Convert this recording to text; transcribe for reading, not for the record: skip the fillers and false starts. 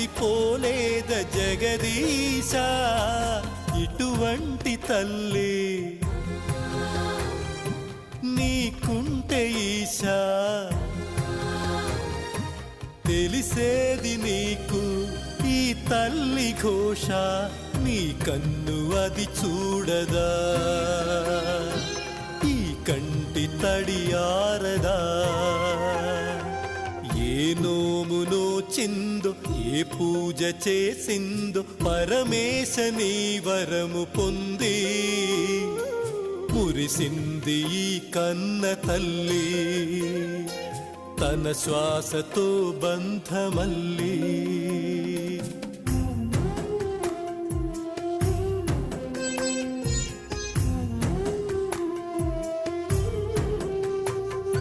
మరిసిపోలేద జగదీశ ఇటువంటి తల్లి నీకుంటే ఈశా తెలిసేది నీకు ఈ తల్లి ఘోష నీ కన్ను అది చూడదా ఈ కంటి తడియారదా ఏ నోమునో చిందో ఏ పూజ చేసిందో పరమేశ నీ వరము పొంది మురిసింది ఈ కన్న తల్లి తన శ్వాసతో బంధమల్లి